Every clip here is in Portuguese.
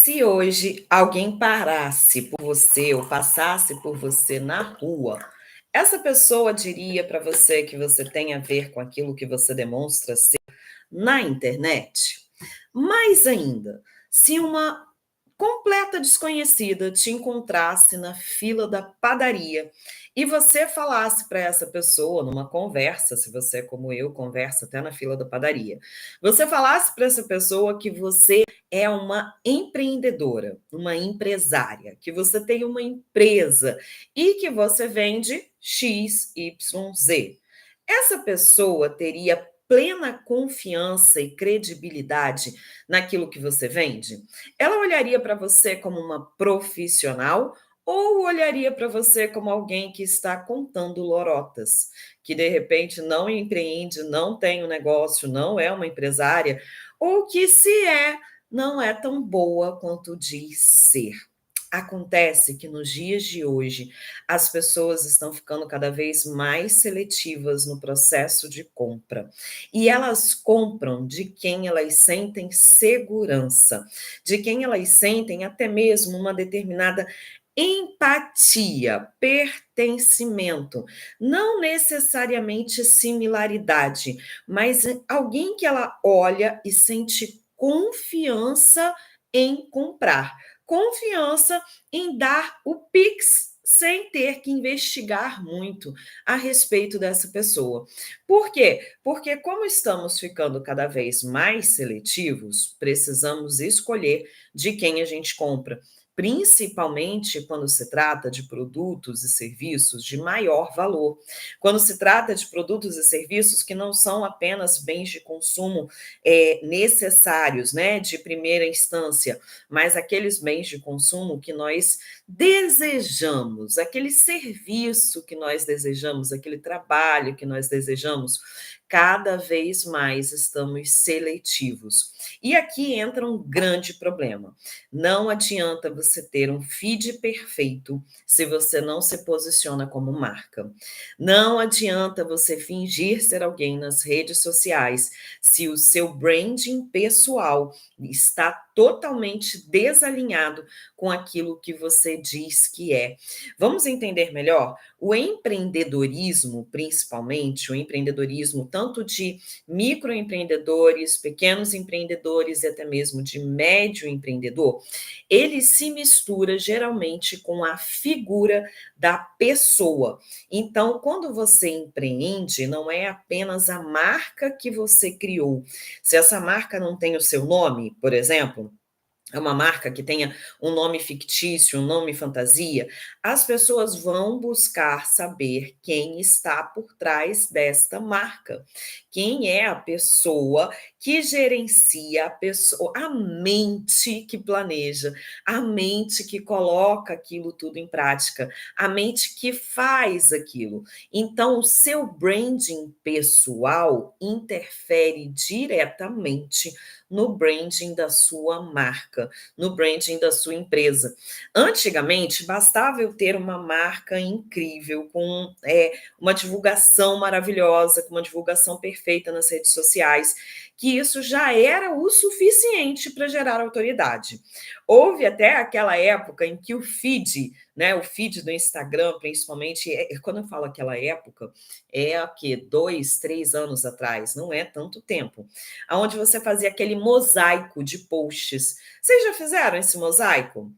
Se hoje alguém parasse por você ou passasse por você na rua, essa pessoa diria para você que você tem a ver com aquilo que você demonstra ser na internet? Mais ainda, se uma completa desconhecida te encontrasse na fila da padaria e você falasse para essa pessoa numa conversa, se você é como eu, conversa até na fila da padaria, você falasse para essa pessoa que você é uma empreendedora, uma empresária, que você tem uma empresa e que você vende X, Y, Z. Essa pessoa teria plena confiança e credibilidade naquilo que você vende? Ela olharia para você como uma profissional ou olharia para você como alguém que está contando lorotas, que de repente não empreende, não tem um negócio, não é uma empresária, ou que se é, não é tão boa quanto diz ser? Acontece que nos dias de hoje as pessoas estão ficando cada vez mais seletivas no processo de compra. E elas compram de quem elas sentem segurança, de quem elas sentem até mesmo uma determinada empatia, pertencimento, não necessariamente similaridade, mas alguém que ela olha e sente confiança em comprar, confiança em dar o Pix sem ter que investigar muito a respeito dessa pessoa. Por quê? Porque, como estamos ficando cada vez mais seletivos, precisamos escolher de quem a gente compra. Principalmente quando se trata de produtos e serviços de maior valor. Quando se trata de produtos e serviços que não são apenas bens de consumo necessários, né, de primeira instância, mas aqueles bens de consumo que nós desejamos, aquele serviço que nós desejamos, aquele trabalho que nós desejamos, cada vez mais estamos seletivos. E aqui entra um grande problema. Não adianta você ter um feed perfeito se você não se posiciona como marca. Não adianta você fingir ser alguém nas redes sociais se o seu branding pessoal está totalmente desalinhado com aquilo que você diz que é. Vamos entender melhor? O empreendedorismo, principalmente, o empreendedorismo tanto de microempreendedores, pequenos empreendedores e até mesmo de médio empreendedor, ele se mistura geralmente com a figura da pessoa. Então, quando você empreende, não é apenas a marca que você criou. Se essa marca não tem o seu nome, por exemplo, é uma marca que tenha um nome fictício, um nome fantasia, as pessoas vão buscar saber quem está por trás desta marca. Quem é a pessoa que gerencia a pessoa, a mente que planeja, a mente que coloca aquilo tudo em prática, a mente que faz aquilo. Então, o seu branding pessoal interfere diretamente no branding da sua marca, no branding da sua empresa. Antigamente, bastava eu ter uma marca incrível, com uma divulgação maravilhosa, com uma divulgação perfeita nas redes sociais, que isso já era o suficiente para gerar autoridade. Houve até aquela época em que o feed, né, o feed do Instagram, principalmente, quando eu falo aquela época, é o quê? 2, 3 anos atrás, não é tanto tempo, onde você fazia aquele mosaico de posts. Vocês já fizeram esse mosaico?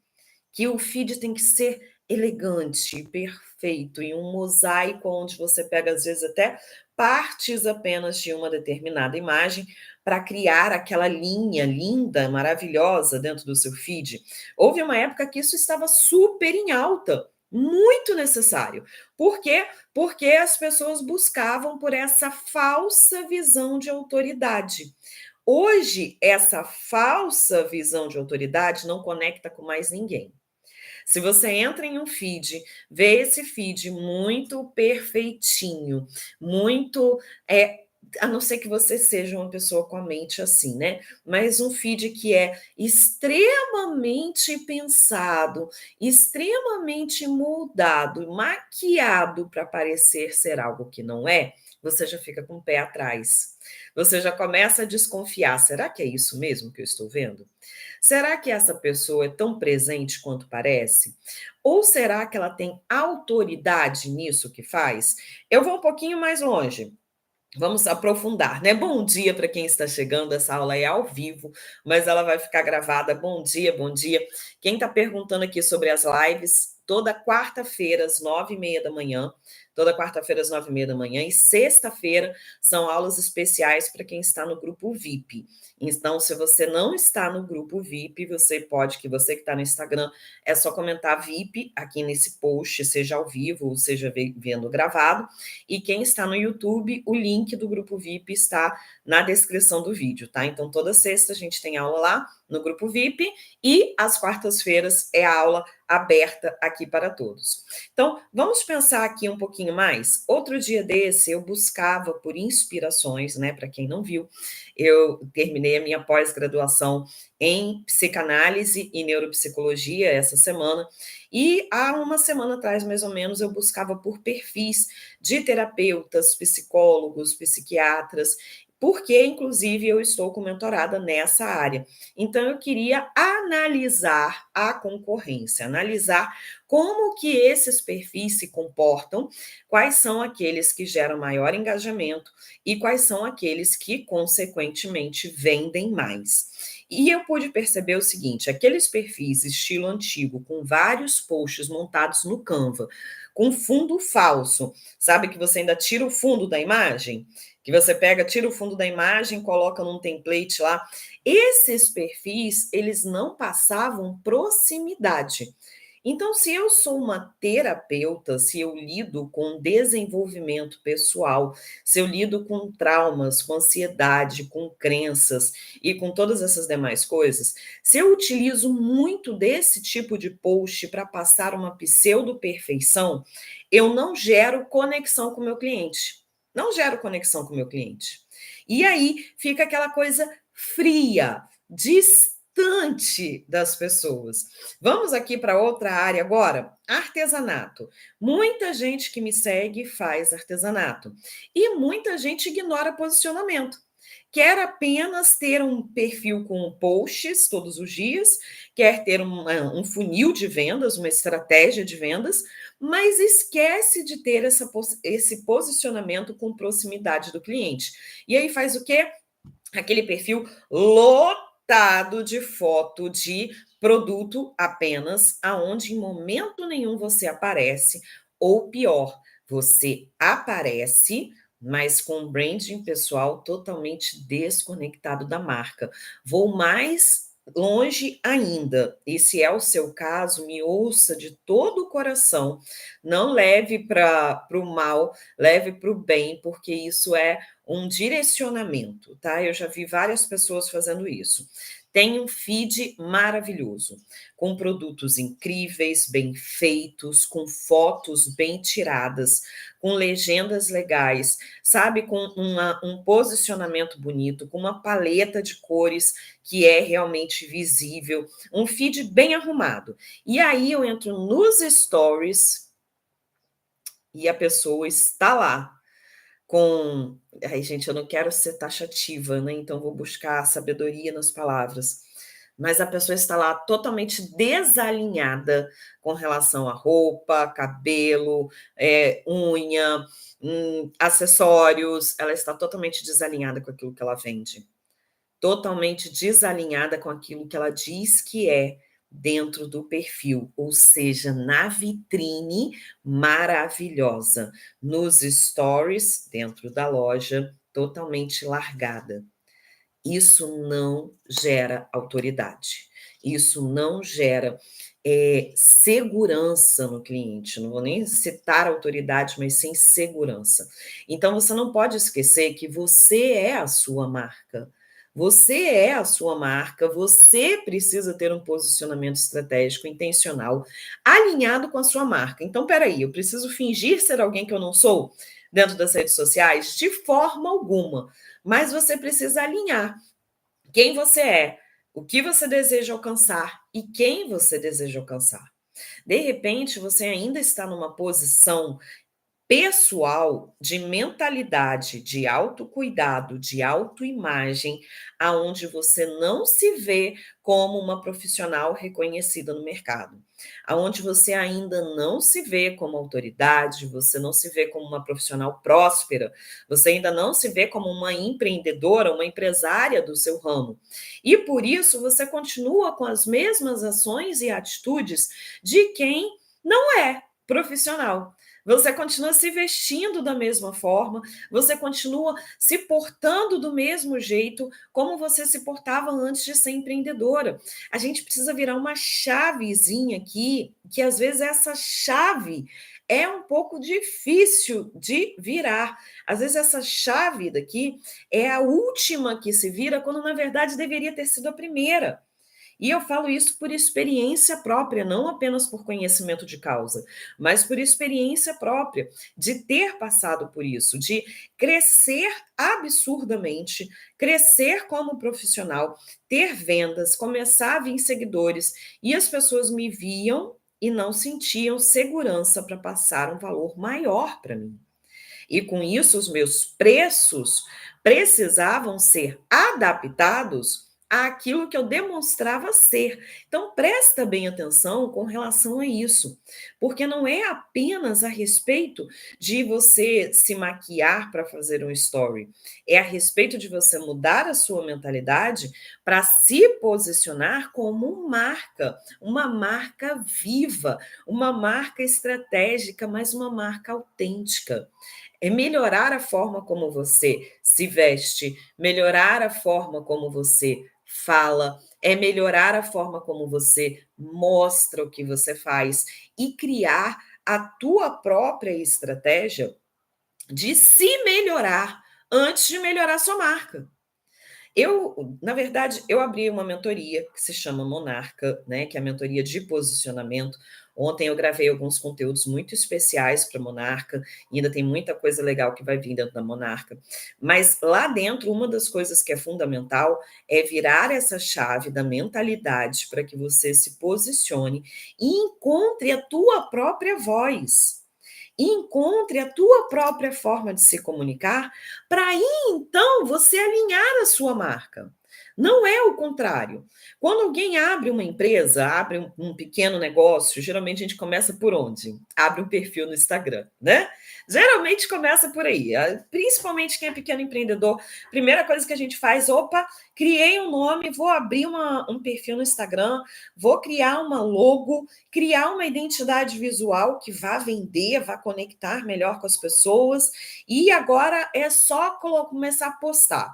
Que o feed tem que ser elegante, perfeito, e um mosaico onde você pega, às vezes, até partes apenas de uma determinada imagem para criar aquela linha linda, maravilhosa dentro do seu feed. Houve uma época que isso estava super em alta, muito necessário. Por quê? Porque as pessoas buscavam por essa falsa visão de autoridade. Hoje, essa falsa visão de autoridade não conecta com mais ninguém. Se você entra em um feed, vê esse feed muito perfeitinho, muito a não ser que você seja uma pessoa com a mente assim, né? Mas um feed que é extremamente pensado, extremamente moldado, maquiado para parecer ser algo que não é, você já fica com o pé atrás. Você já começa a desconfiar. Será que é isso mesmo que eu estou vendo? Será que essa pessoa é tão presente quanto parece? Ou será que ela tem autoridade nisso que faz? Eu vou um pouquinho mais longe. Vamos aprofundar, né? Bom dia para quem está chegando. Essa aula é ao vivo, mas ela vai ficar gravada. Bom dia, bom dia. Quem está perguntando aqui sobre as lives, toda quarta-feira, às 9h30 da manhã. Toda quarta-feira, às 9h30 da manhã. E sexta-feira são aulas especiais para quem está no grupo VIP. Então, se você não está no grupo VIP, você que está no Instagram, é só comentar VIP aqui nesse post, seja ao vivo ou seja vendo gravado. E quem está no YouTube, o link do grupo VIP está na descrição do vídeo, tá? Então, toda sexta a gente tem aula lá no grupo VIP e às quartas-feiras é a aula aberta aqui para todos. Então, vamos pensar aqui um pouquinho mais. Outro dia desse, eu buscava por inspirações, né? Para quem não viu, eu terminei a minha pós-graduação em psicanálise e neuropsicologia essa semana, e há uma semana atrás, mais ou menos, eu buscava por perfis de terapeutas, psicólogos, psiquiatras, porque, inclusive, eu estou com mentorada nessa área. Então, eu queria analisar a concorrência, analisar como que esses perfis se comportam, quais são aqueles que geram maior engajamento e quais são aqueles que, consequentemente, vendem mais. E eu pude perceber o seguinte: aqueles perfis estilo antigo, com vários posts montados no Canva, com fundo falso, sabe que você ainda tira o fundo da imagem? Que você pega, tira o fundo da imagem, coloca num template lá. Esses perfis, eles não passavam proximidade. Então, se eu sou uma terapeuta, se eu lido com desenvolvimento pessoal, se eu lido com traumas, com ansiedade, com crenças e com todas essas demais coisas, se eu utilizo muito desse tipo de post para passar uma pseudo-perfeição, eu não gero conexão com o meu cliente. Não gero conexão com o meu cliente. E aí fica aquela coisa fria, distante das pessoas. Vamos aqui para outra área agora? Artesanato. Muita gente que me segue faz artesanato. E muita gente ignora posicionamento. Quer apenas ter um perfil com posts todos os dias, quer ter um funil de vendas, uma estratégia de vendas, mas esquece de ter esse posicionamento com proximidade do cliente. E aí faz o quê? Aquele perfil lotado de foto de produto apenas, aonde em momento nenhum você aparece, ou pior, você aparece, mas com um branding pessoal totalmente desconectado da marca. Vou mais longe ainda, e se é o seu caso, me ouça de todo o coração, não leve para o mal, leve para o bem, porque isso é um direcionamento, tá? Eu já vi várias pessoas fazendo isso. Tem um feed maravilhoso, com produtos incríveis, bem feitos, com fotos bem tiradas, com legendas legais, sabe? Com um posicionamento bonito, com uma paleta de cores que é realmente visível, um feed bem arrumado. E aí eu entro nos stories e a pessoa está lá com. Ai, gente, eu não quero ser taxativa, né? Então vou buscar sabedoria nas palavras. Mas a pessoa está lá totalmente desalinhada com relação à roupa, cabelo, unha, acessórios. Ela está totalmente desalinhada com aquilo que ela vende. Totalmente desalinhada com aquilo que ela diz que é dentro do perfil, ou seja, na vitrine maravilhosa, nos stories dentro da loja, totalmente largada. Isso não gera autoridade, isso não gera segurança no cliente. Não vou nem citar autoridade, mas sim segurança. Então, você não pode esquecer que você é a sua marca. Você é a sua marca, você precisa ter um posicionamento estratégico, intencional, alinhado com a sua marca. Então, peraí, eu preciso fingir ser alguém que eu não sou? dentro das redes sociais? De forma alguma. Mas você precisa alinhar quem você é, o que você deseja alcançar e quem você deseja alcançar. De repente, você ainda está numa posição pessoal, de mentalidade, de autocuidado, de autoimagem, aonde você não se vê como uma profissional reconhecida no mercado, aonde você ainda não se vê como autoridade, você não se vê como uma profissional próspera, você ainda não se vê como uma empreendedora, uma empresária do seu ramo. E por isso você continua com as mesmas ações e atitudes de quem não é profissional. Você continua se vestindo da mesma forma, você continua se portando do mesmo jeito como você se portava antes de ser empreendedora. A gente precisa virar uma chavezinha aqui, que às vezes essa chave é um pouco difícil de virar. Às vezes essa chave daqui é a última que se vira, quando na verdade deveria ter sido a primeira. E eu falo isso por experiência própria, não apenas por conhecimento de causa, mas por experiência própria, de ter passado por isso, de crescer absurdamente, crescer como profissional, ter vendas, começar a vir seguidores, e as pessoas me viam e não sentiam segurança para passar um valor maior para mim. E com isso, os meus preços precisavam ser adaptados àquilo que eu demonstrava ser. Então, presta bem atenção com relação a isso, porque não é apenas a respeito de você se maquiar para fazer um story, é a respeito de você mudar a sua mentalidade para se posicionar como uma marca viva, uma marca estratégica, mas uma marca autêntica. É melhorar a forma como você se veste, melhorar a forma como você fala, é melhorar a forma como você mostra o que você faz e criar a tua própria estratégia de se melhorar antes de melhorar a sua marca. Na verdade, eu abri uma mentoria que se chama Monarca, né, que é a mentoria de posicionamento. Ontem eu gravei alguns conteúdos muito especiais para Monarca, e ainda tem muita coisa legal que vai vir dentro da Monarca. Mas lá dentro, uma das coisas que é fundamental é virar essa chave da mentalidade para que você se posicione e encontre a tua própria voz. E encontre a tua própria forma de se comunicar, para aí então você alinhar a sua marca. Não é o contrário. Quando alguém abre uma empresa, abre um pequeno negócio, geralmente a gente começa por onde? Abre um perfil no Instagram, né? Geralmente começa por aí, principalmente quem é pequeno empreendedor. Primeira coisa que a gente faz, opa, criei um nome, vou abrir um perfil no Instagram, vou criar uma logo, criar uma identidade visual que vá vender, vá conectar melhor com as pessoas, e agora é só começar a postar.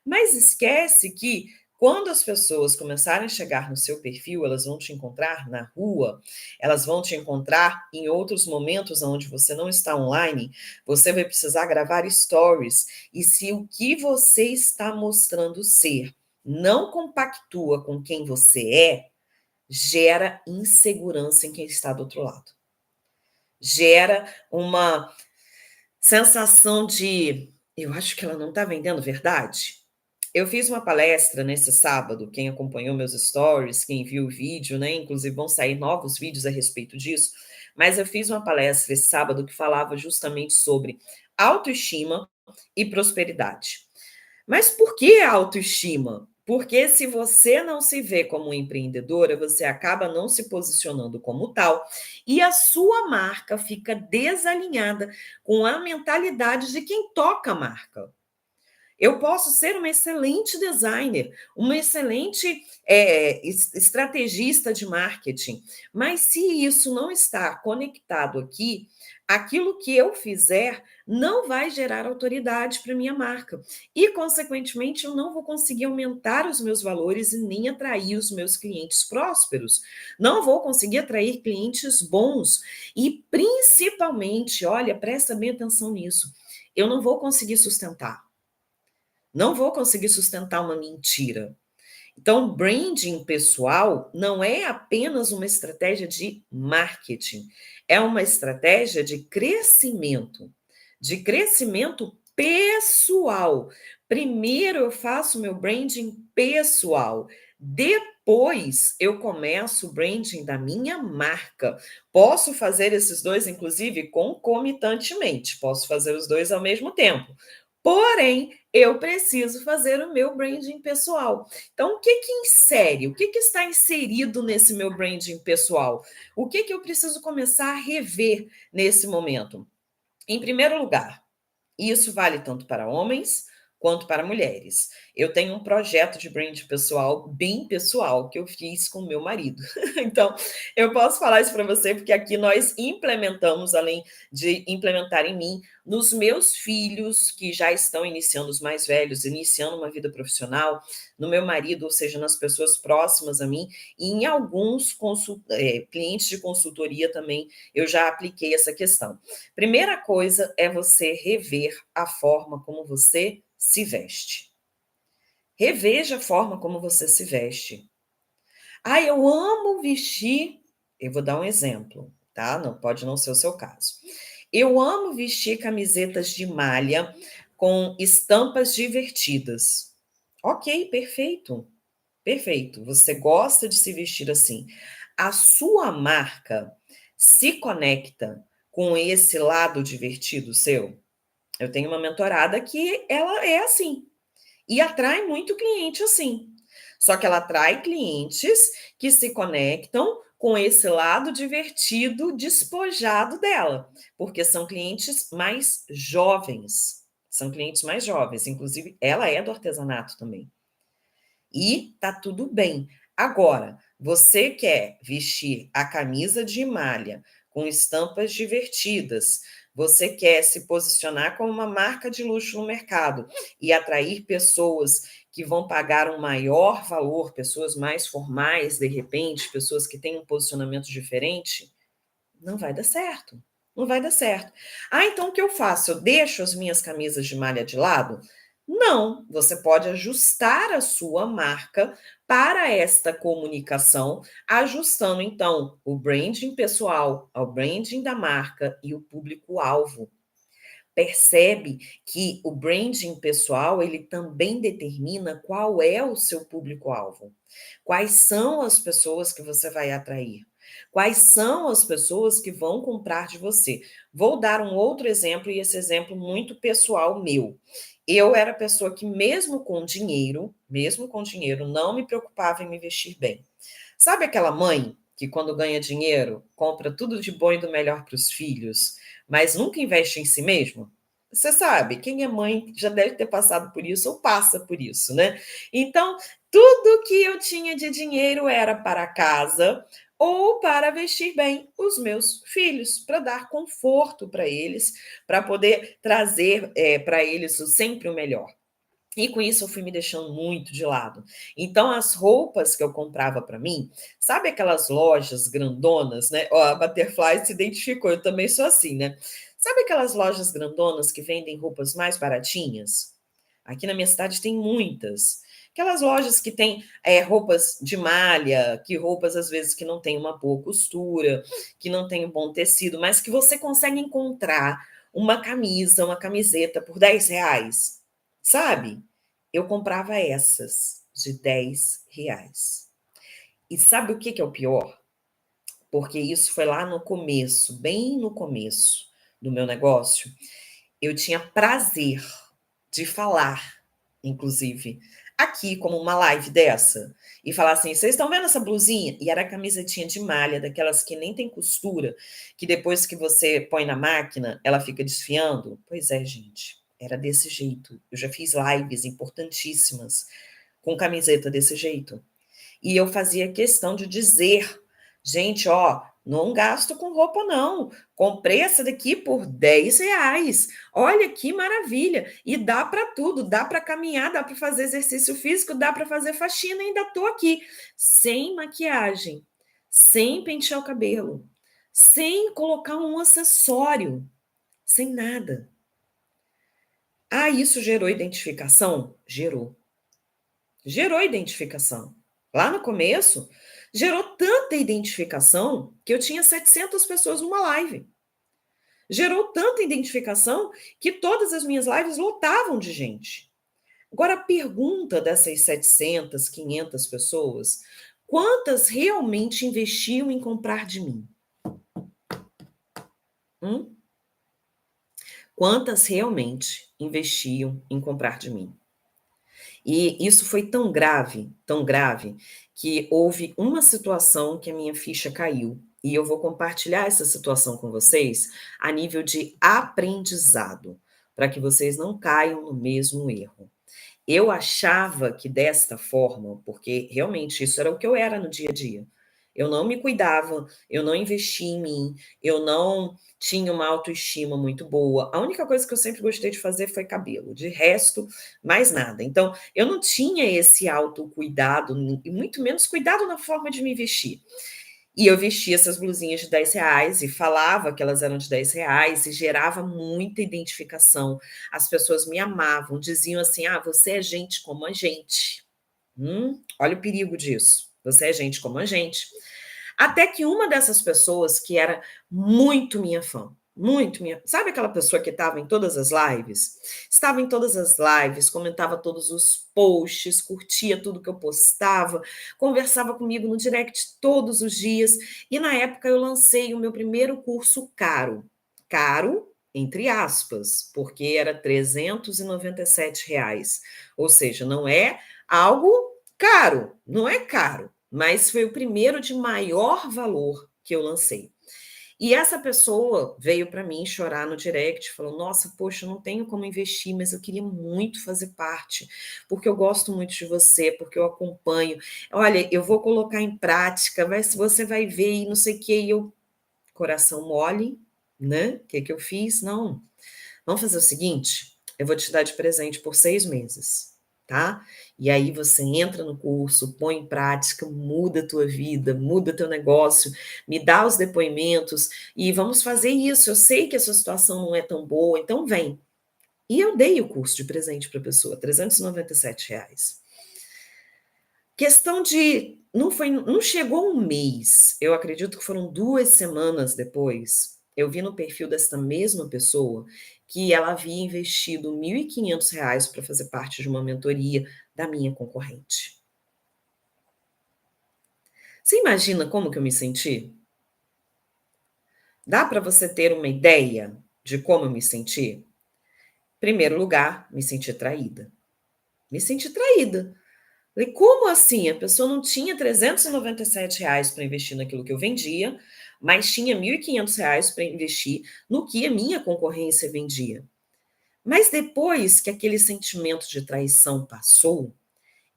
Mas esquece que quando as pessoas começarem a chegar no seu perfil, elas vão te encontrar na rua, elas vão te encontrar em outros momentos onde você não está online, você vai precisar gravar stories. E se o que você está mostrando ser não compactua com quem você é, gera insegurança em quem está do outro lado. Gera uma sensação de, eu acho que ela não está vendendo verdade. Eu fiz uma palestra nesse sábado, quem acompanhou meus stories, quem viu o vídeo, né? Inclusive vão sair novos vídeos a respeito disso, mas eu fiz uma palestra esse sábado que falava justamente sobre autoestima e prosperidade. Mas por que autoestima? Porque se você não se vê como empreendedora, você acaba não se posicionando como tal e a sua marca fica desalinhada com a mentalidade de quem toca a marca. Eu posso ser uma excelente designer, uma excelente estrategista de marketing, mas se isso não está conectado aqui, aquilo que eu fizer não vai gerar autoridade para minha marca. E, consequentemente, eu não vou conseguir aumentar os meus valores e nem atrair os meus clientes prósperos. Não vou conseguir atrair clientes bons. E, principalmente, olha, presta bem atenção nisso, eu não vou conseguir sustentar. Não vou conseguir sustentar uma mentira. Então, branding pessoal não é apenas uma estratégia de marketing, é uma estratégia de crescimento. de crescimento pessoal. Primeiro eu faço meu branding pessoal, depois eu começo o branding da minha marca. Posso fazer esses dois, inclusive, concomitantemente, posso fazer os dois ao mesmo tempo. Porém, eu preciso fazer o meu branding pessoal. Então, o que insere? O que está inserido nesse meu branding pessoal? O que eu preciso começar a rever nesse momento? Em primeiro lugar, isso vale tanto para homens quanto para mulheres. Eu tenho um projeto de brand pessoal, bem pessoal, que eu fiz com o meu marido. Então, eu posso falar isso para você, porque aqui nós implementamos, além de implementar em mim, nos meus filhos, que já estão iniciando, os mais velhos, iniciando uma vida profissional, no meu marido, ou seja, nas pessoas próximas a mim, e em alguns clientes de consultoria também, eu já apliquei essa questão. Primeira coisa é você rever a forma como você se veste. Reveja a forma como você se veste. Ah, eu amo vestir. Eu vou dar um exemplo, tá? Não pode não ser o seu caso. Eu amo vestir camisetas de malha com estampas divertidas. Ok, perfeito. Perfeito. Você gosta de se vestir assim. A sua marca se conecta com esse lado divertido seu? Eu tenho uma mentorada que ela é assim e atrai muito cliente assim. Só que ela atrai clientes que se conectam com esse lado divertido, despojado dela, porque são clientes mais jovens. São clientes mais jovens, inclusive ela é do artesanato também. E tá tudo bem. Agora, você quer vestir a camisa de malha com estampas divertidas, você quer se posicionar como uma marca de luxo no mercado e atrair pessoas que vão pagar um maior valor, pessoas mais formais, de repente, pessoas que têm um posicionamento diferente, não vai dar certo. Não vai dar certo. Ah, então o que eu faço? Eu deixo as minhas camisas de malha de lado? Não, você pode ajustar a sua marca para esta comunicação, ajustando então o branding pessoal ao branding da marca e o público-alvo. Percebe que o branding pessoal, ele também determina qual é o seu público-alvo. Quais são as pessoas que você vai atrair? Quais são as pessoas que vão comprar de você? Vou dar um outro exemplo, e esse exemplo muito pessoal meu. Eu era pessoa que, mesmo com dinheiro, não me preocupava em me vestir bem. Sabe aquela mãe que, quando ganha dinheiro, compra tudo de bom e do melhor para os filhos, mas nunca investe em si mesmo? Você sabe, quem é mãe já deve ter passado por isso ou passa por isso, né? Então, tudo que eu tinha de dinheiro era para casa ou para vestir bem os meus filhos, para dar conforto para eles, para poder trazer para eles sempre o melhor. E com isso eu fui me deixando muito de lado. Então, as roupas que eu comprava para mim, sabe aquelas lojas grandonas, né? Ó, a Butterfly se identificou, eu também sou assim, né? Sabe aquelas lojas grandonas que vendem roupas mais baratinhas? Aqui na minha cidade tem muitas. Aquelas lojas que têm roupas de malha, que roupas às vezes que não têm uma boa costura, que não têm um bom tecido, mas que você consegue encontrar uma camisa, uma camiseta por R$ 10, sabe? Eu comprava essas de R$ 10. E sabe o que é o pior? Porque isso foi lá no começo, bem no começo do meu negócio. Eu tinha prazer de falar, inclusive, aqui como uma live dessa, e falar assim: vocês estão vendo essa blusinha? E era a camisetinha de malha, daquelas que nem tem costura, que depois que você põe na máquina, ela fica desfiando. Pois é, gente, era desse jeito. Eu já fiz lives importantíssimas com camiseta desse jeito. E eu fazia questão de dizer: gente, ó, não gasto com roupa, não. Comprei essa daqui por R$ 10. Olha que maravilha. E dá para tudo, dá para caminhar, dá para fazer exercício físico, dá para fazer faxina, ainda estou aqui. Sem maquiagem, sem pentear o cabelo, sem colocar um acessório, sem nada. Ah, isso gerou identificação? Gerou. Gerou identificação. Lá no começo, gerou tanta identificação que eu tinha 700 pessoas numa live. Gerou tanta identificação que todas as minhas lives lotavam de gente. Agora, a pergunta dessas 700, 500 pessoas, quantas realmente investiam em comprar de mim? Hum? Quantas realmente investiam em comprar de mim? E isso foi tão grave, que houve uma situação que a minha ficha caiu. E eu vou compartilhar essa situação com vocês a nível de aprendizado, para que vocês não caiam no mesmo erro. Eu achava que desta forma, porque realmente isso era o que eu era no dia a dia. Eu não me cuidava, eu não investia em mim, eu não tinha uma autoestima muito boa. A única coisa que eu sempre gostei de fazer foi cabelo, de resto, mais nada. Então, eu não tinha esse autocuidado, e muito menos cuidado na forma de me vestir. E eu vestia essas blusinhas de R$ 10 e falava que elas eram de R$ 10 e gerava muita identificação. As pessoas me amavam, diziam assim: "Ah, você é gente como a gente". Olha o perigo disso. Você é gente como a gente. Até que uma dessas pessoas que era muito minha fã, muito minha, sabe aquela pessoa que estava em todas as lives? Estava em todas as lives, comentava todos os posts, curtia tudo que eu postava, conversava comigo no direct todos os dias, e na época eu lancei o meu primeiro curso caro. Caro, entre aspas, porque era R$ 397, ou seja, não é algo caro, não é caro, mas foi o primeiro de maior valor que eu lancei. E essa pessoa veio para mim chorar no direct, falou: "Nossa, poxa, eu não tenho como investir, mas eu queria muito fazer parte, porque eu gosto muito de você, porque eu acompanho. Olha, eu vou colocar em prática, você vai ver e não sei o quê". E eu, coração mole, né? O que que eu fiz? Não, vamos fazer o seguinte: eu vou te dar de presente por 6 meses, tá? E aí você entra no curso, põe em prática, muda a tua vida, muda teu negócio, me dá os depoimentos e vamos fazer isso. Eu sei que a sua situação não é tão boa, então vem. E eu dei o curso de presente para a pessoa, R$ 397. Questão de não chegou um mês, eu acredito que foram 2 semanas depois, eu vi no perfil dessa mesma pessoa que ela havia investido R$ 1.500 para fazer parte de uma mentoria da minha concorrente. Você imagina como que eu me senti? Dá para você ter uma ideia de como eu me senti? Primeiro lugar, me senti traída. Me senti traída. Falei: "Como assim? A pessoa não tinha R$ 397 para investir naquilo que eu vendia, mas tinha R$ 1.500 para investir no que a minha concorrência vendia". Mas depois que aquele sentimento de traição passou,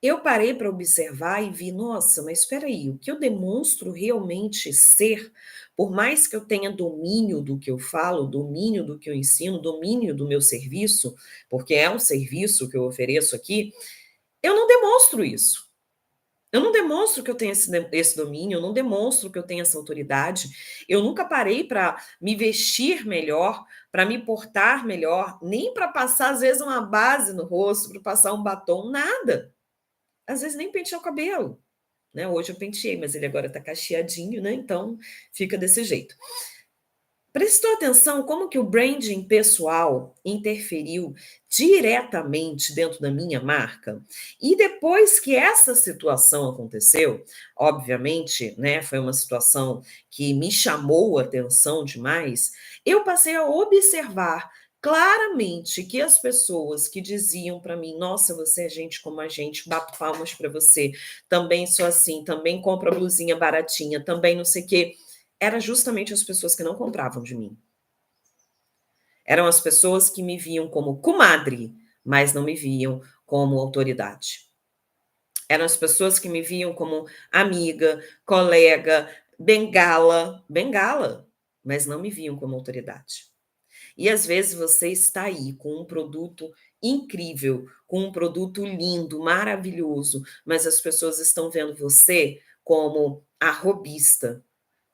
eu parei para observar e vi: "Nossa, mas espera aí, o que eu demonstro realmente ser, por mais que eu tenha domínio do que eu falo, domínio do que eu ensino, domínio do meu serviço, porque é um serviço que eu ofereço aqui, eu não demonstro isso". Eu não demonstro que eu tenho esse domínio, eu não demonstro que eu tenho essa autoridade. Eu nunca parei para me vestir melhor, para me portar melhor, nem para passar, às vezes, uma base no rosto, para passar um batom, nada. Às vezes nem pentear o cabelo, né? Hoje eu penteei, mas ele agora está cacheadinho, né? Então fica desse jeito. Prestou atenção como que o branding pessoal interferiu diretamente dentro da minha marca? E depois que essa situação aconteceu, obviamente, né, foi uma situação que me chamou a atenção demais, eu passei a observar claramente que as pessoas que diziam para mim: "Nossa, você é gente como a gente, bato palmas para você, também sou assim, também compro a blusinha baratinha, também não sei o quê", era justamente as pessoas que não compravam de mim. Eram as pessoas que me viam como comadre, mas não me viam como autoridade. Eram as pessoas que me viam como amiga, colega, bengala, mas não me viam como autoridade. E às vezes você está aí com um produto incrível, com um produto lindo, maravilhoso, mas as pessoas estão vendo você como a robista,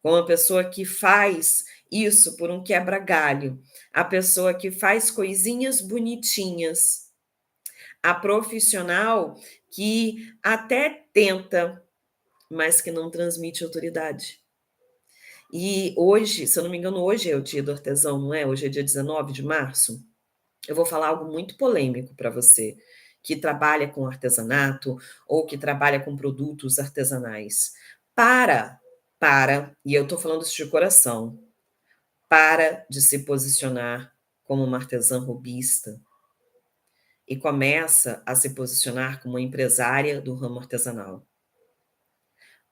como a pessoa que faz isso por um quebra-galho, a pessoa que faz coisinhas bonitinhas, a profissional que até tenta, mas que não transmite autoridade. E hoje, se eu não me engano, hoje é o dia do artesão, não é? Hoje é dia 19 de março. Eu vou falar algo muito polêmico para você, que trabalha com artesanato ou que trabalha com produtos artesanais. Para, e eu estou falando isso de coração, para de se posicionar como uma artesã robista e começa a se posicionar como uma empresária do ramo artesanal.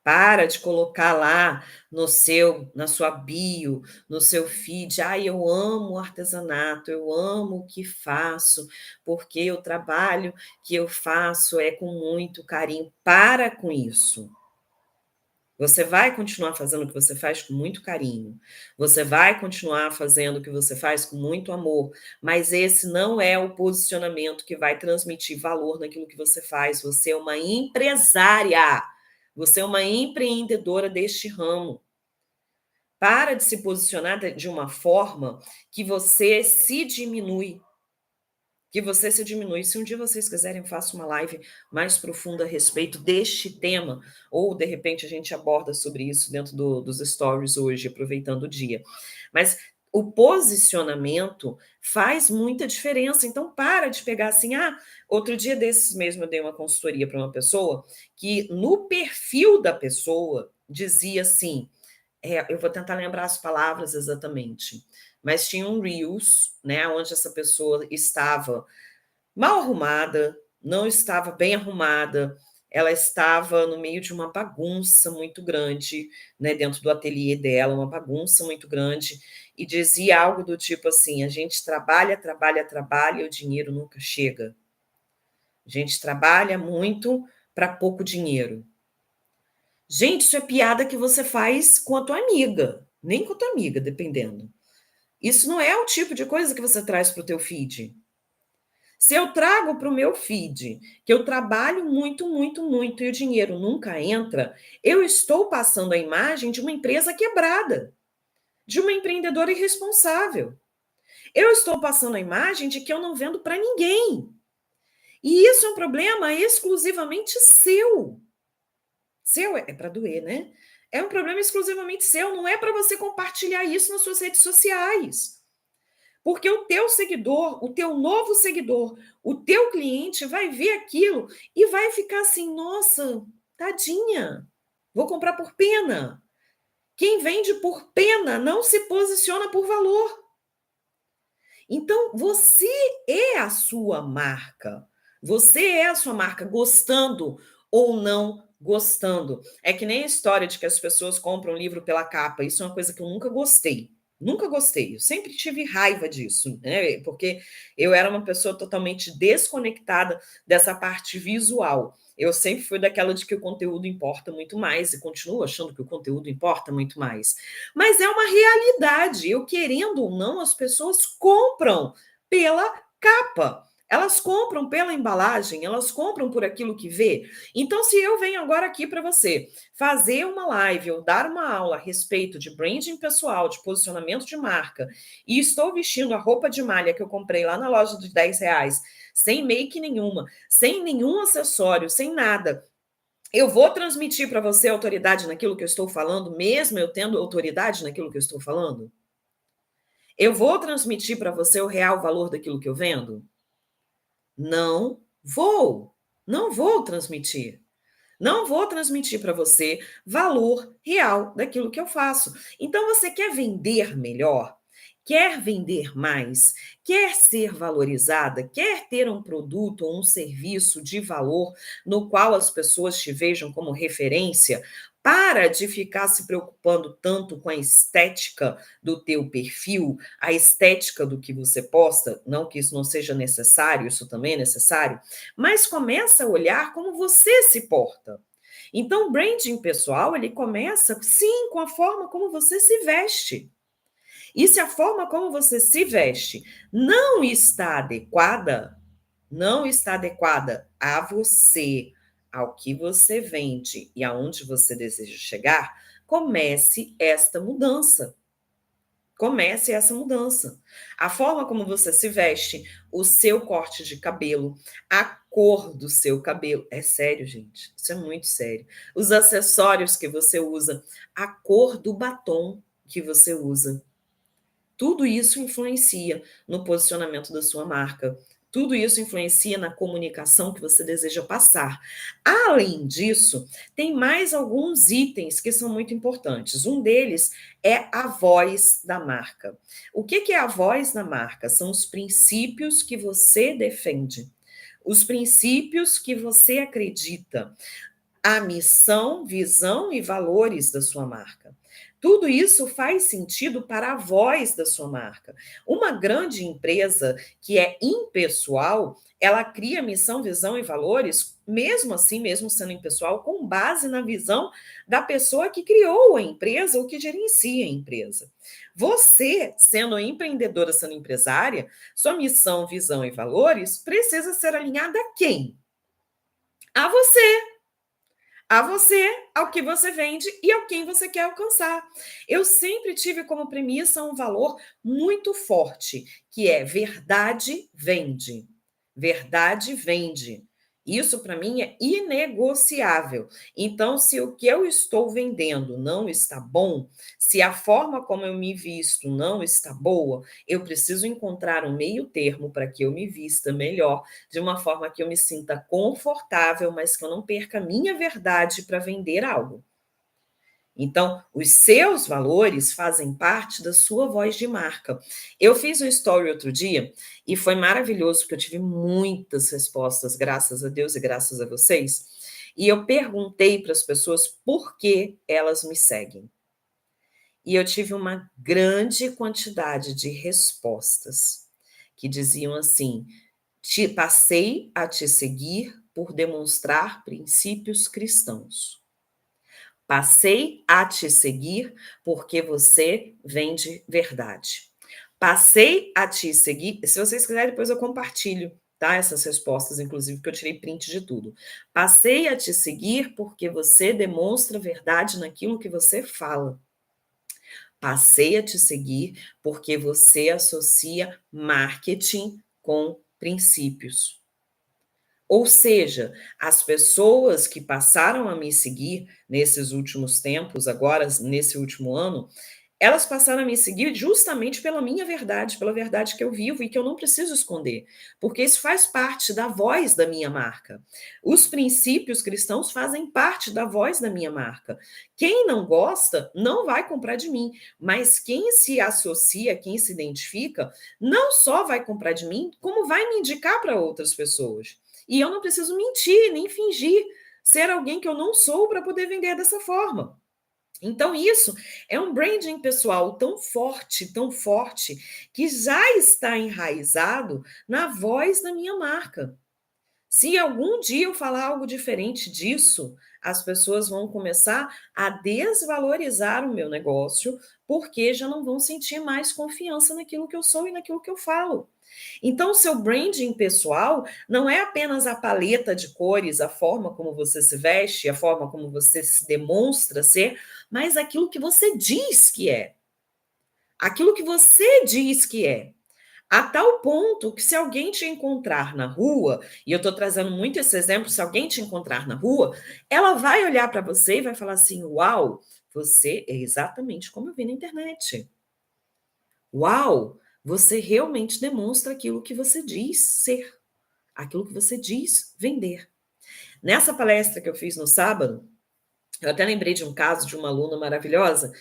Para de colocar lá na sua bio, no seu feed, "Ai, eu amo o artesanato, eu amo o que faço, porque o trabalho que eu faço é com muito carinho". Para com isso. Você vai continuar fazendo o que você faz com muito carinho, você vai continuar fazendo o que você faz com muito amor, mas esse não é o posicionamento que vai transmitir valor naquilo que você faz. Você é uma empresária, você é uma empreendedora deste ramo. Para de se posicionar de uma forma que você se diminui. Que você se diminui. Se um dia vocês quiserem, eu faço uma live mais profunda a respeito deste tema, ou de repente a gente aborda sobre isso dentro dos stories hoje, aproveitando o dia. Mas o posicionamento faz muita diferença. Então, para de pegar assim. Outro dia desses mesmo eu dei uma consultoria para uma pessoa que no perfil da pessoa dizia assim. Eu vou tentar lembrar as palavras exatamente, mas tinha um Reels, né, onde essa pessoa estava mal arrumada, não estava bem arrumada, ela estava no meio de uma bagunça muito grande, né, dentro do ateliê dela, uma bagunça muito grande, e dizia algo do tipo assim: a gente trabalha, trabalha, trabalha e o dinheiro nunca chega. A gente trabalha muito para pouco dinheiro. Gente, isso é piada que você faz com a tua amiga, nem com a tua amiga, dependendo. Isso não é o tipo de coisa que você traz para o teu feed. Se eu trago para o meu feed que eu trabalho muito, muito, muito e o dinheiro nunca entra, eu estou passando a imagem de uma empresa quebrada, de uma empreendedora irresponsável. Eu estou passando a imagem de que eu não vendo para ninguém. E isso é um problema exclusivamente seu. Seu é para doer, né? É um problema exclusivamente seu, não é para você compartilhar isso nas suas redes sociais. Porque o teu seguidor, o teu novo seguidor, o teu cliente vai ver aquilo e vai ficar assim: nossa, tadinha, vou comprar por pena. Quem vende por pena não se posiciona por valor. Então, você é a sua marca. Você é a sua marca, gostando ou não gostando. É que nem a história de que as pessoas compram livro pela capa. Isso é uma coisa que eu nunca gostei. Nunca gostei. Eu sempre tive raiva disso, né? Porque eu era uma pessoa totalmente desconectada dessa parte visual. Eu sempre fui daquela de que o conteúdo importa muito mais e continuo achando que o conteúdo importa muito mais. Mas é uma realidade. Eu querendo ou não, as pessoas compram pela capa. Elas compram pela embalagem, elas compram por aquilo que vê. Então, se eu venho agora aqui para você fazer uma live ou dar uma aula a respeito de branding pessoal, de posicionamento de marca, e estou vestindo a roupa de malha que eu comprei lá na loja de R$ 10, sem make nenhuma, sem nenhum acessório, sem nada, eu vou transmitir para você autoridade naquilo que eu estou falando, mesmo eu tendo autoridade naquilo que eu estou falando? Eu vou transmitir para você o real valor daquilo que eu vendo? Não vou. Não vou transmitir. Não vou transmitir para você valor real daquilo que eu faço. Então, você quer vender melhor? Quer vender mais? Quer ser valorizada? Quer ter um produto ou um serviço de valor no qual as pessoas te vejam como referência? Para de ficar se preocupando tanto com a estética do teu perfil, a estética do que você posta, não que isso não seja necessário, isso também é necessário, mas começa a olhar como você se porta. Então, o branding pessoal, ele começa, sim, com a forma como você se veste. E se a forma como você se veste não está adequada a você, ao que você vende e aonde você deseja chegar, comece esta mudança. Comece essa mudança. A forma como você se veste, o seu corte de cabelo, a cor do seu cabelo. É sério, gente. Isso é muito sério. Os acessórios que você usa, a cor do batom que você usa. Tudo isso influencia no posicionamento da sua marca. Tudo isso influencia na comunicação que você deseja passar. Além disso, tem mais alguns itens que são muito importantes. Um deles é a voz da marca. O que é a voz da marca? São os princípios que você defende, os princípios que você acredita, a missão, visão e valores da sua marca. Tudo isso faz sentido para a voz da sua marca. Uma grande empresa que é impessoal, ela cria missão, visão e valores, mesmo assim, mesmo sendo impessoal, com base na visão da pessoa que criou a empresa ou que gerencia a empresa. Você, sendo empreendedora, sendo empresária, sua missão, visão e valores precisa ser alinhada a quem? A você, a você, ao que você vende e ao quem você quer alcançar. Eu sempre tive como premissa um valor muito forte, que é verdade vende. Verdade vende. Isso para mim é inegociável. Então, se o que eu estou vendendo não está bom, se a forma como eu me visto não está boa, eu preciso encontrar um meio termo para que eu me vista melhor, de uma forma que eu me sinta confortável, mas que eu não perca a minha verdade para vender algo. Então, os seus valores fazem parte da sua voz de marca. Eu fiz um story outro dia e foi maravilhoso, porque eu tive muitas respostas, graças a Deus e graças a vocês. E eu perguntei para as pessoas por que elas me seguem. E eu tive uma grande quantidade de respostas que diziam assim: passei a te seguir por demonstrar princípios cristãos. Passei a te seguir porque você vende verdade. Passei a te seguir. Se vocês quiserem, depois eu compartilho, tá? Essas respostas, inclusive, que eu tirei print de tudo. Passei a te seguir porque você demonstra verdade naquilo que você fala. Passei a te seguir porque você associa marketing com princípios. Ou seja, as pessoas que passaram a me seguir nesses últimos tempos, agora nesse último ano, elas passaram a me seguir justamente pela minha verdade, pela verdade que eu vivo e que eu não preciso esconder, porque isso faz parte da voz da minha marca. Os princípios cristãos fazem parte da voz da minha marca. Quem não gosta não vai comprar de mim, mas quem se associa, quem se identifica, não só vai comprar de mim, como vai me indicar para outras pessoas. E eu não preciso mentir, nem fingir ser alguém que eu não sou para poder vender dessa forma. Então, isso é um branding pessoal tão forte, que já está enraizado na voz da minha marca. Se algum dia eu falar algo diferente disso, as pessoas vão começar a desvalorizar o meu negócio, porque já não vão sentir mais confiança naquilo que eu sou e naquilo que eu falo. Então, o seu branding pessoal não é apenas a paleta de cores, a forma como você se veste, a forma como você se demonstra ser, mas aquilo que você diz que é. Aquilo que você diz que é. A tal ponto que se alguém te encontrar na rua, e eu estou trazendo muito esse exemplo, se alguém te encontrar na rua, ela vai olhar para você e vai falar assim: uau, você é exatamente como eu vi na internet. Uau, você realmente demonstra aquilo que você diz ser, aquilo que você diz vender. Nessa palestra que eu fiz no sábado, eu até lembrei de um caso de uma aluna maravilhosa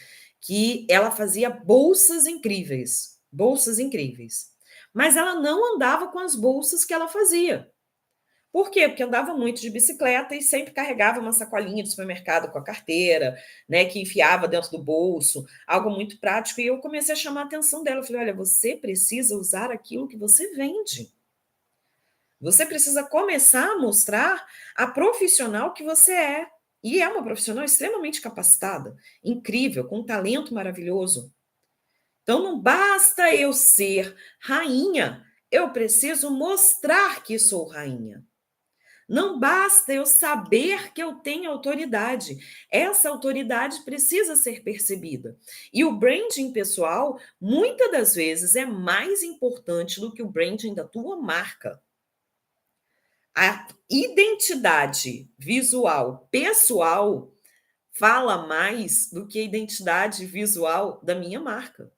que ela fazia bolsas incríveis, bolsas incríveis. Mas ela não andava com as bolsas que ela fazia. Por quê? Porque andava muito de bicicleta e sempre carregava uma sacolinha de supermercado com a carteira, né, que enfiava dentro do bolso, algo muito prático. E eu comecei a chamar a atenção dela. Eu falei: olha, você precisa usar aquilo que você vende. Você precisa começar a mostrar a profissional que você é. E é uma profissional extremamente capacitada, incrível, com um talento maravilhoso. Então não basta eu ser rainha, eu preciso mostrar que sou rainha. Não basta eu saber que eu tenho autoridade. Essa autoridade precisa ser percebida. E o branding pessoal, muitas das vezes, é mais importante do que o branding da tua marca. A identidade visual pessoal fala mais do que a identidade visual da minha marca.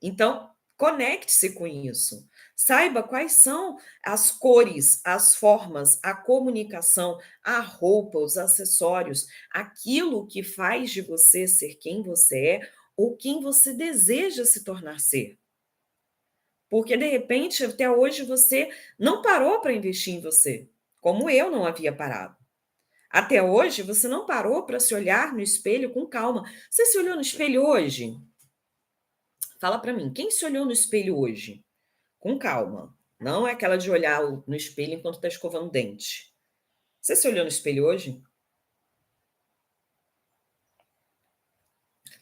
Então, conecte-se com isso. Saiba quais são as cores, as formas, a comunicação, a roupa, os acessórios, aquilo que faz de você ser quem você é ou quem você deseja se tornar ser. Porque, de repente, até hoje você não parou para investir em você, como eu não havia parado. Até hoje você não parou para se olhar no espelho com calma. Você se olhou no espelho hoje? Fala para mim, quem se olhou no espelho hoje? Com calma. Não é aquela de olhar no espelho enquanto está escovando o dente. Você se olhou no espelho hoje?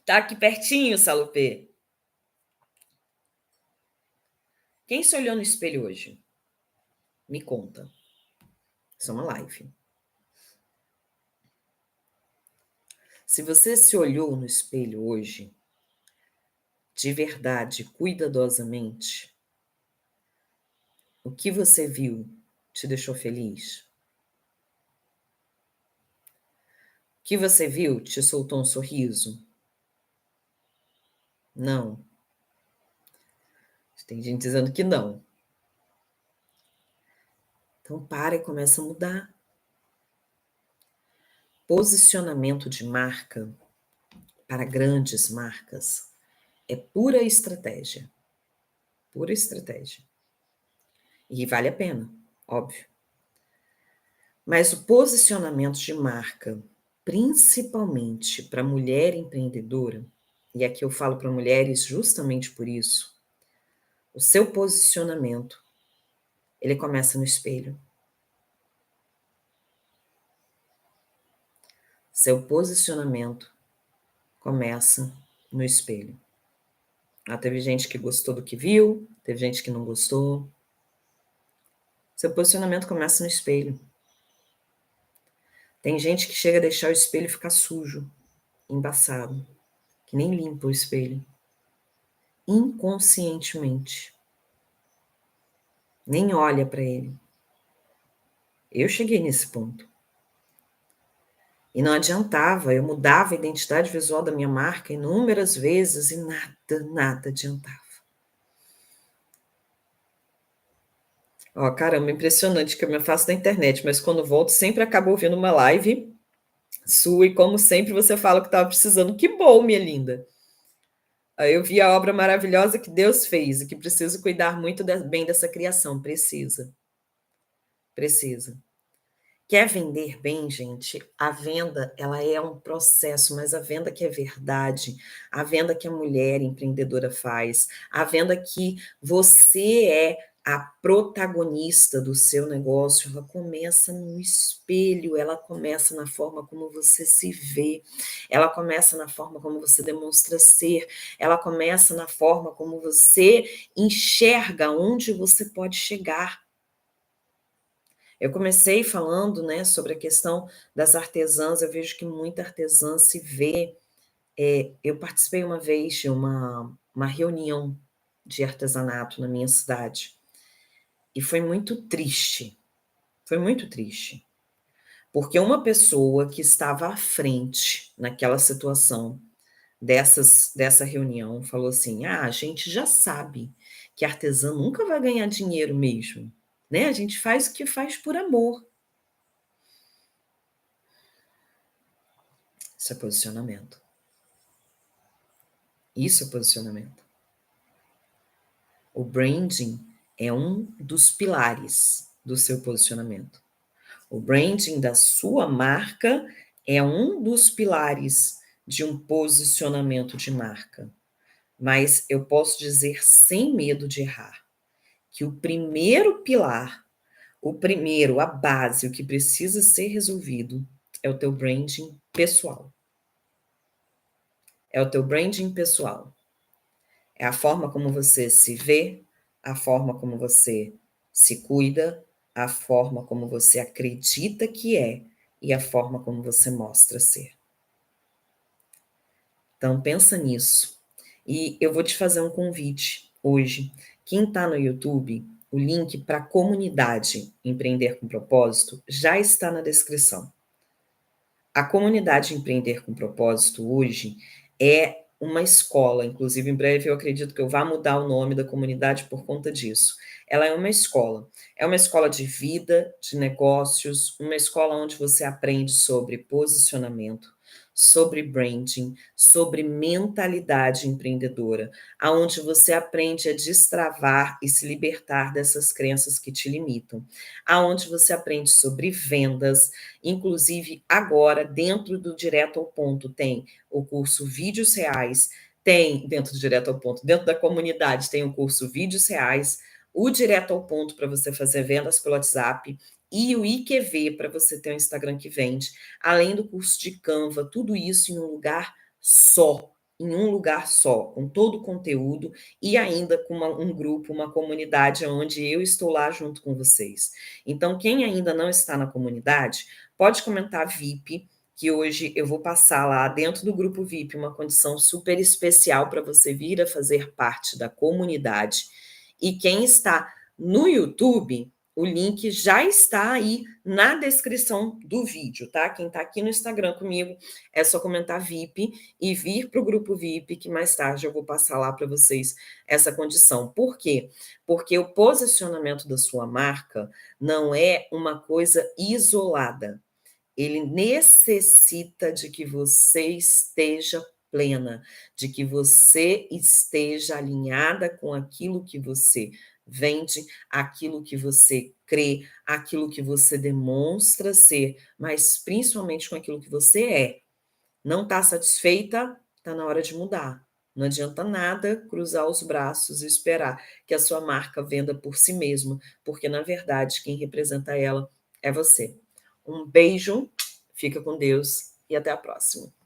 Tá aqui pertinho, Salupê. Quem se olhou no espelho hoje? Me conta. Isso é uma live. Se você se olhou no espelho hoje, de verdade, cuidadosamente, o que você viu te deixou feliz? O que você viu te soltou um sorriso? Não. Tem gente dizendo que não. Então para e começa a mudar. Posicionamento de marca para grandes marcas é pura estratégia. Pura estratégia. E vale a pena, óbvio. Mas o posicionamento de marca, principalmente para mulher empreendedora, e aqui eu falo para mulheres justamente por isso, o seu posicionamento, ele começa no espelho. Seu posicionamento começa no espelho. Teve gente que gostou do que viu, teve gente que não gostou. Seu posicionamento começa no espelho. Tem gente que chega a deixar o espelho ficar sujo, embaçado, que nem limpa o espelho. Inconscientemente. Nem olha para ele. Eu cheguei nesse ponto. E não adiantava, eu mudava a identidade visual da minha marca inúmeras vezes e nada adiantava. Ó, caramba, impressionante que eu me afasto da internet, mas quando volto sempre acabo ouvindo uma live sua e como sempre você fala que estava precisando. Que bom, minha linda. Aí eu vi a obra maravilhosa que Deus fez e que preciso cuidar muito bem dessa criação. Precisa. Precisa. Quer vender bem, gente? A venda, ela é um processo, mas a venda que é verdade, a venda que a mulher empreendedora faz, a venda que você é a protagonista do seu negócio, ela começa no espelho, ela começa na forma como você se vê, ela começa na forma como você demonstra ser, ela começa na forma como você enxerga onde você pode chegar. Eu comecei falando, né, sobre a questão das artesãs, eu vejo que muita artesã se vê. Eu participei uma vez de uma reunião de artesanato na minha cidade, e foi muito triste, porque uma pessoa que estava à frente naquela situação dessa reunião falou assim: "Ah, a gente já sabe que artesã nunca vai ganhar dinheiro mesmo, né, a gente faz o que faz por amor". Isso é posicionamento. Isso é posicionamento. O branding é um dos pilares do seu posicionamento. O branding da sua marca é um dos pilares de um posicionamento de marca. Mas eu posso dizer sem medo de errar, que o primeiro pilar, a base, o que precisa ser resolvido é o teu branding pessoal. É o teu branding pessoal. É a forma como você se vê, a forma como você se cuida, a forma como você acredita que é e a forma como você mostra ser. Então pensa nisso. E eu vou te fazer um convite hoje. Quem está no YouTube, o link para a comunidade Empreender com Propósito já está na descrição. A comunidade Empreender com Propósito hoje é uma escola, inclusive em breve eu acredito que eu vá mudar o nome da comunidade por conta disso. Ela é uma escola de vida, de negócios, uma escola onde você aprende sobre posicionamento, sobre branding, sobre mentalidade empreendedora, aonde você aprende a destravar e se libertar dessas crenças que te limitam, aonde você aprende sobre vendas. Inclusive, agora, dentro do Direto ao Ponto, tem o curso Vídeos Reais, tem, dentro do Direto ao Ponto, dentro da comunidade, tem o curso Vídeos Reais, o Direto ao Ponto para você fazer vendas pelo WhatsApp e o IQV para você ter um Instagram que vende, além do curso de Canva, tudo isso em um lugar só, com todo o conteúdo e ainda com um grupo, uma comunidade onde eu estou lá junto com vocês. Então, quem ainda não está na comunidade, pode comentar VIP, que hoje eu vou passar lá dentro do grupo VIP uma condição super especial para você vir a fazer parte da comunidade. E quem está no YouTube, o link já está aí na descrição do vídeo, tá? Quem está aqui no Instagram comigo, é só comentar VIP e vir para o grupo VIP, que mais tarde eu vou passar lá para vocês essa condição. Por quê? Porque o posicionamento da sua marca não é uma coisa isolada. Ele necessita de que você esteja plena, de que você esteja alinhada com aquilo que você vende, aquilo que você crê, aquilo que você demonstra ser, mas principalmente com aquilo que você é. Não está satisfeita? Está na hora de mudar. Não adianta nada cruzar os braços e esperar que a sua marca venda por si mesma, porque na verdade quem representa ela é você. Um beijo, fica com Deus e até a próxima.